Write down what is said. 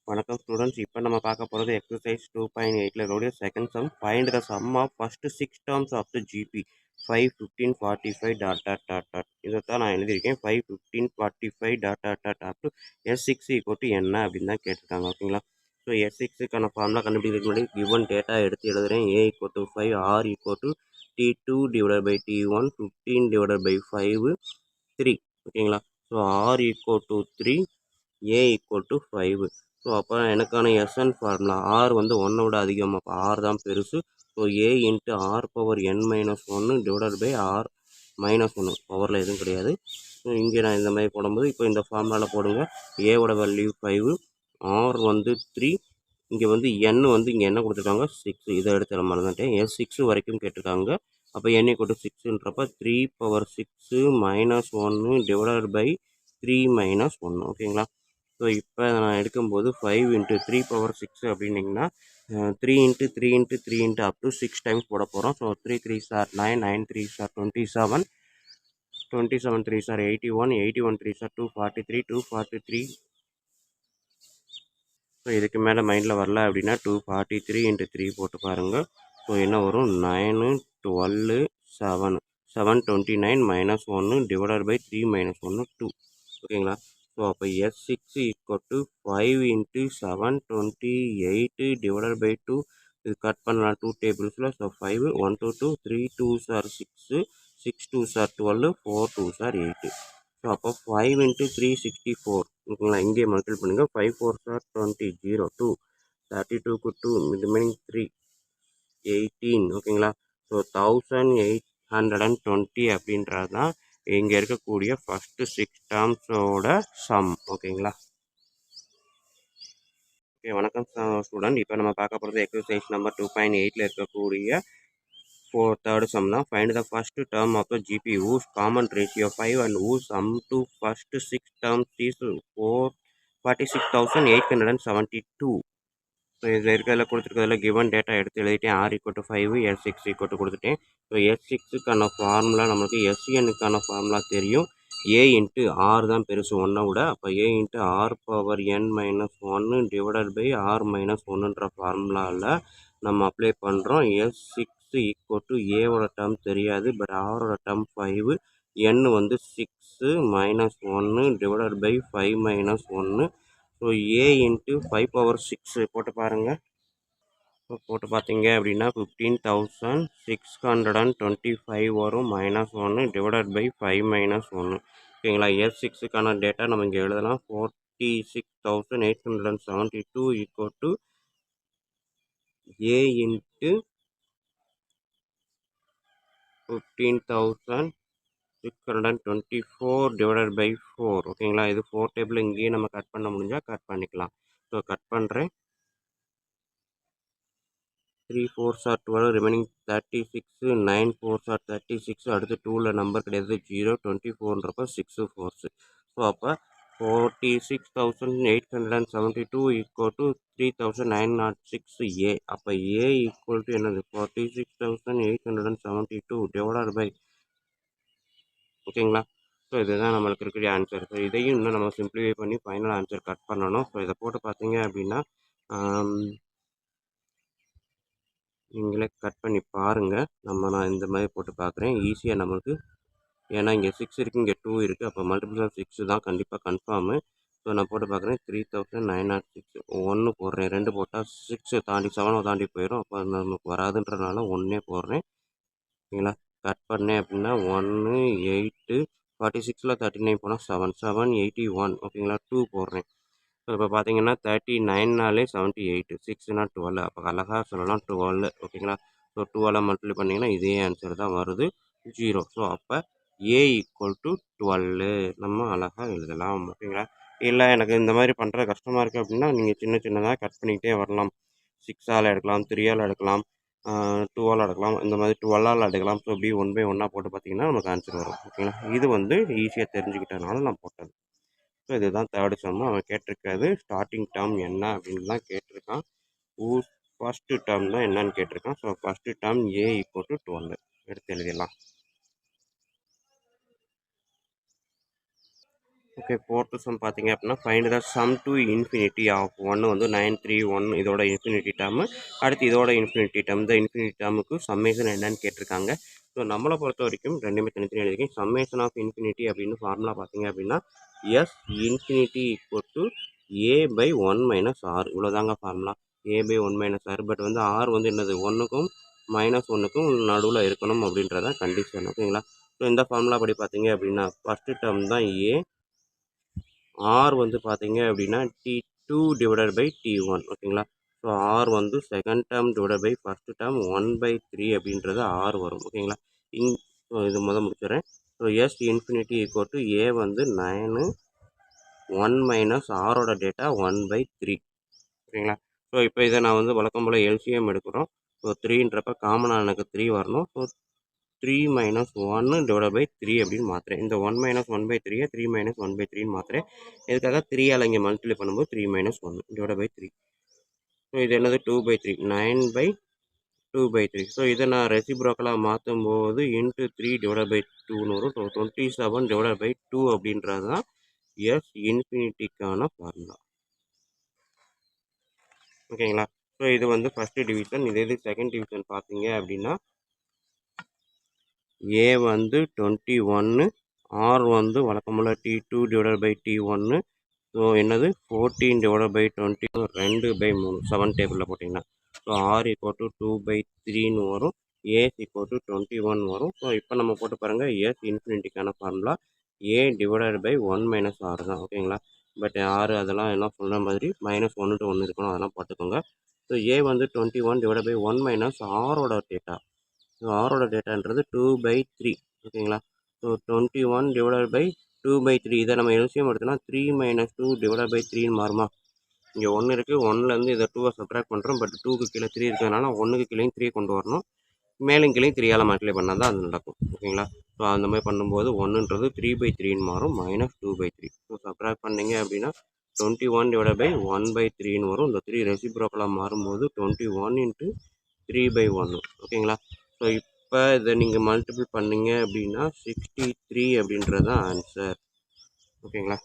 வணக்கம் ஸ்டூடெண்ட்ஸ். இப்போ நம்ம பார்க்க போகிறது எக்ஸசைஸ் 2.8ல் இருக்கக்கூடிய second sum. Find the sum of first 6 terms of the GP 5, 15, 45 dot dot dot dot. இதை தான் நான் எழுதியிருக்கேன். 5, 15, 45 dot dot dot up to S6 equal என்ன அப்படின்னு தான் கேட்டிருக்காங்க. ஓகேங்களா? ஸோ S6க்கான ஃபார்முலா கண்டுபிடிக்கிறதுக்கு முன்னாடி கிவன் டேட்டா எடுத்து எழுதுகிறேன். A equal to 5, R equal to T2 divided by T1, 15 divided by 5, 3. ஓகேங்களா? So R equal to 3, A equal to 5. So அப்போ எனக்கான எஸ்என் ஃபார்முலா ஆர் வந்து 1 விட அதிகம், அப்போ ஆர் தான் பெருசு. So A into R power n minus 1 divided by R minus 1, பவரில் எதுவும் கிடையாது. ஸோ இங்கே நான் இந்த மாதிரி போடும்போது இப்போ இந்த ஃபார்முலாவில் போடுங்க. ஏவோட வேல்யூ 5, ஆர் வந்து 3, இங்கே வந்து n வந்து இங்கே என்ன கொடுத்துருக்காங்க 6, இதை எடுத்து நம்ம மறந்துட்டேன். S6 வரைக்கும் கேட்டிருக்காங்க. அப்போ n ஈக்குவல் டு 6ன்றப்ப 3 power 6 minus 1 divided by 3 minus 1. ஓகேங்களா? ஸோ இப்போ நான் எடுக்கும்போது 5 இன்ட்டு 3 பவர் 6 அப்படின்னிங்கன்னா 3 into 3 into 3 into up to 6 times போட போகிறோம். ஸோ 3 3 சார் 9, 9 3 சார் 27, 27 3 சார் 81, 81 3 சார் 243, 243. ஸோ இதுக்கு மேலே மைண்டில் வரல அப்படின்னா 243 இன்ட்டு 3 போட்டு பாருங்கள். ஸோ என்ன வரும் 9, 12, 7, 729 மைனஸ் 1 டிவைடட் பை 3 மைனஸ் 1, 2. ஓகேங்களா? ஸோ அப்போ S6 equal to 5 into 728 divided by 2. இது கட் பண்ணலாம் 2 டேபிள்ஸில். ஸோ 5, 1 2 2, 3 2 சார் 6, 6 2 சார் 12, 4 2 சார் 8. ஸோ அப்போ 5 இன்ட்டு 364. ஓகேங்களா? இங்கே மல்டிபிள் பண்ணுங்கள். 5 4 சார் 20, 0 2, 32க்கு 2, ரிமைனிங் 3, 18. ஓகேங்களா? ஸோ 1820 அப்படின்றது தான் இங்கே இருக்கக்கூடிய ஃபஸ்ட்டு 6 டேர்ம்ஸோட சம். ஓகேங்களா? ஓகே, வணக்கம் ஸ்டூடெண்ட். இப்போ நம்ம பார்க்க போகிறது எக்ஸசைஸ் நம்பர் 2.8ல் இருக்கக்கூடிய தேர்டு சம் தான். Find the first term of the GP whose common ratio 5 and whose sum to first 6 terms is 46,872. So இதில் இருக்கிறதில் கொடுத்துருக்கிறதுல கிவன் டேட்டா எடுத்து எழுதிட்டேன். R equal to 5, S6 equal to கொடுத்துட்டேன். ஸோ S6க்கான ஃபார்முலா நமக்கு SNக்கான ஃபார்முலா தெரியும். ஏ இன்ட்டு ஆர் தான் பெருசு 1 விட. அப்போ A into R power n minus 1 divided by R minus 1ன்ற ஃபார்முலாவில் நம்ம அப்ளை பண்ணுறோம். S6 ஈக்குவல் டு ஏவோட டேர்ம் தெரியாது, பட் ஆரோட டேர்ம் 5, n வந்து 6 minus 1 divided by 5 minus 1. So A into 5 power 6 போட்டு பாருங்கள். ஸோ போட்டு பார்த்தீங்க அப்படின்னா 15,625 வரும். Minus 1 divided by 5 minus 1. ஓகேங்களா? S6க்கான டேட்டா நம்ம இங்கே எழுதலாம். 46,872 equal to A into 15,624 divided by 4. ஓகேங்களா? இது 4 டேபிள் இங்கேயே நம்ம கட் பண்ண முடிஞ்சால் கட் பண்ணிக்கலாம். ஸோ கட் பண்ணுறேன். 3 4s are 12, remaining 36, 9 4s are 36. அடுத்து 2ல் நம்பர் கிடையாது, 0, 24ன்றப்போ 6 4s. ஸோ அப்போ 46,872 ஈக்குவல் டு 3,906 ஏ. அப்போ ஏ ஈக்குவல் டு என்னது 46,872 டிவைடட் பை. ஓகேங்களா? ஸோ இதுதான் நம்மளுக்கு இருக்கிற ஆன்சர். ஸோ இதையும் இன்னும் நம்ம சிம்பிளிஃபை பண்ணி ஃபைனல் ஆன்சர் கட் பண்ணணும். ஸோ இதை போட்டு பார்த்தீங்க அப்படின்னா நீங்களே கட் பண்ணி பாருங்கள். நான் இந்த மாதிரி போட்டு பார்க்குறேன். ஈஸியாக நமக்கு, ஏன்னா இங்கே 6 இருக்குது, இங்கே 2 இருக்குது. அப்போ மல்டிபிள் ஆஃப் 6 தான் கண்டிப்பாக கன்ஃபார்மு. ஸோ நான் போட்டு பார்க்குறேன். 3,906 1 போடுறேன். 2 போட்டால் 6 தாண்டி 7 தாண்டி போயிடும். அப்போ நமக்கு வராதுன்றனால 1 போடுறேன். ஓகேங்களா? கட் பண்ணேன் அப்படின்னா 1 8 46ல் 39 போனால் 7 7 81. ஓகேங்களா? 2 போடுறேன். ஸோ இப்போ பார்த்தீங்கன்னா 39நாலே 78, 6னா 12. அப்போ அழகாக சொல்லலாம் 12. ஓகேங்களா? ஸோ 12 மல்டிப்ளை பண்ணிங்கன்னா இதே ஆன்சர் தான் வருது, 0. ஸோ அப்போ ஏ ஈக்குவல் டு 12 நம்ம அழகாக எழுதலாம். ஓகேங்களா? இல்லை எனக்கு இந்த மாதிரி பண்ணுறது கஷ்டமாக இருக்குது அப்படின்னா நீங்கள் சின்ன சின்னதாக கட் பண்ணிக்கிட்டே வரலாம். 6ஆல் எடுக்கலாம், 3ஆல் எடுக்கலாம், 2ஆல் எடுக்கலாம், இந்த மாதிரி 12ஆல் எடுக்கலாம். ஸோ இப்படி 1 பை 1 போட்டு பார்த்தீங்கன்னா நமக்கு ஆன்சர் வரும். ஓகேங்களா? இது வந்து ஈஸியாக தெரிஞ்சுக்கிட்டனால நான் போட்டது. ஸோ இதுதான் தேர்டு சம்மு. அவன் கேட்டிருக்காது ஸ்டார்டிங் டேர்ம் என்ன அப்படின்னு தான் கேட்டிருக்கான். ஃபஸ்ட்டு டேர்ம் தான் என்னன்னு கேட்டிருக்கான். So first term A equal to 12 எடுத்து எழுதிடலாம். ஓகே, ஃபோர்த்து சம் பார்த்தீங்க அப்படின்னா find the sum to infinity of ஒன்று வந்து 931 இதோட இன்ஃபினிட்டி டேர்மு, அடுத்து இதோட இன்ஃபினிட்டி டேர்ம். இந்த இன்ஃபினிட்டி டேர்முக்கு சம்மேஷன் என்னன்னு கேட்டிருக்காங்க. ஸோ நம்மளை பொறுத்த வரைக்கும் ரெண்டுமே தனித்தனி எழுதிருக்கேன். சம்மேஷன் ஆஃப் இன்ஃபினிட்டி அப்படின்னு ஃபார்முலா பார்த்தீங்க அப்படின்னா S infinity equal to A by 1 minus R. இவ்வளோதாங்க formula, A by 1 minus R. But வந்து ஆர் வந்து என்னது, ஒன்றுக்கும் மைனஸ் ஒன்றுக்கும் நடுவில் இருக்கணும் அப்படின்றதான் கண்டிஷன். ஓகேங்களா. ஸோ இந்த ஃபார்முலா படி பார்த்தீங்க அப்படின்னா ஃபஸ்ட்டு டேர்ம் தான் ஏ, ஆர் வந்து பார்த்தீங்க அப்படின்னா T2 டிவைடட் பை T1. ஓகேங்களா. ஸோ ஆர் வந்து second term divided by first term 1/3 அப்படின்றது ஆர் வரும். ஓகேங்களா. ஸோ இது முடிச்சிடுறேன். So S infinity equal to A வந்து 9, 1 மைனஸ் ஆரோட டேட்டா 1/3. ஓகேங்களா. ஸோ இப்போ இதை நான் வந்து வழக்கம் போல் எல்சிஎம் எடுக்கிறோம். ஸோ 3ன்றப்ப காமனாக எனக்கு 3 வரணும். ஸோ 3 minus 1 divided by 3 அப்படின்னு மாற்றுறேன். இந்த 1 minus 1/3 3 minus 1/3 மாற்றுறேன். இதுக்காக 3ஆல் இங்கே மல்டிப்ளை பண்ணும்போது 3 minus 1 divided by 3. ஸோ இது என்னது 2/3 9/2/3. ஸோ இதை நான் ரெசிப்ரோக்கலாக மாற்றும் போது இன்ட்டு 3 divided by 2ன்னு வரும். ஸோ 27 divided by 2 அப்படின்றது தான் எஸ் இன்ஃபினிட்டிக்கான ஃபார்முலா. ஓகேங்களா. ஸோ இது வந்து ஃபஸ்ட்டு டிவிஷன். இது செகண்ட் டிவிஷன் பார்த்தீங்க அப்படின்னா ஏ வந்து 21, ஆர் வந்து வழக்கமுள்ள T2 divided by T1. So என்னது 14 டிவைடட் பை 20 2/3 7 டேபிளில் போட்டிங்கன்னா. ஸோ ஆர் ஈக்குவல் டு 2/3ன்னு வரும். ஏஸ் ஈக்குவல் டு 21 வரும். ஸோ இப்போ நம்ம போட்டு பாருங்கள், எஸ் இன்ஃபினிட்டிக்கான formula A divided by 1 minus R தான். ஓகேங்களா. பட் ஆர் அதெல்லாம் என்ன சொல்கிற மாதிரி -1 to 1 இருக்கணும், அதெல்லாம் பார்த்துக்கோங்க. ஸோ ஏ வந்து 21 டிவைடட் பை 1 மைனஸ் ஆரோட டேட்டா. ஸோ ஆரோட டேட்டான்றது 2/3. ஓகேங்களா. So 21 divided by 2/3. இதை நம்ம எல்சிஎம் எடுத்தோம்னா 3 மைனஸ் 2 டிவைடட் பை 3ன்னு மாறுமா. இங்கே 1 இருக்குது, 1லேருந்து இதை 2வை சப்ட்ராக்ட் பண்ணுறோம். பட் 2க்கு கீழே 3 இருக்கிறதுனால 1க்கு கீழே 3 கொண்டு வரணும். மேலும் கீழே 3ஆல் மல்டிப்ளை பண்ணால் தான் அது நடக்கும். ஓகேங்களா. ஸோ அந்த மாதிரி பண்ணும்போது 1ன்றது 3/3ன்னு மாறும், -2/3. ஸோ சப்ட்ராக்ட் பண்ணிங்க அப்படின்னா 21 டிவைடட் பை 1/3ன்னு வரும். இந்த 3 ரெசிப்ரோக்கலாக மாறும்போது 21 இன்ட்டு 3/1. ஓகேங்களா. ஸோ இப்போ இதை நீங்கள் மல்டிபிள் பண்ணிங்க அப்படின்னா 63 அப்படின்றது தான் ஆன்சர். ஓகேங்களா.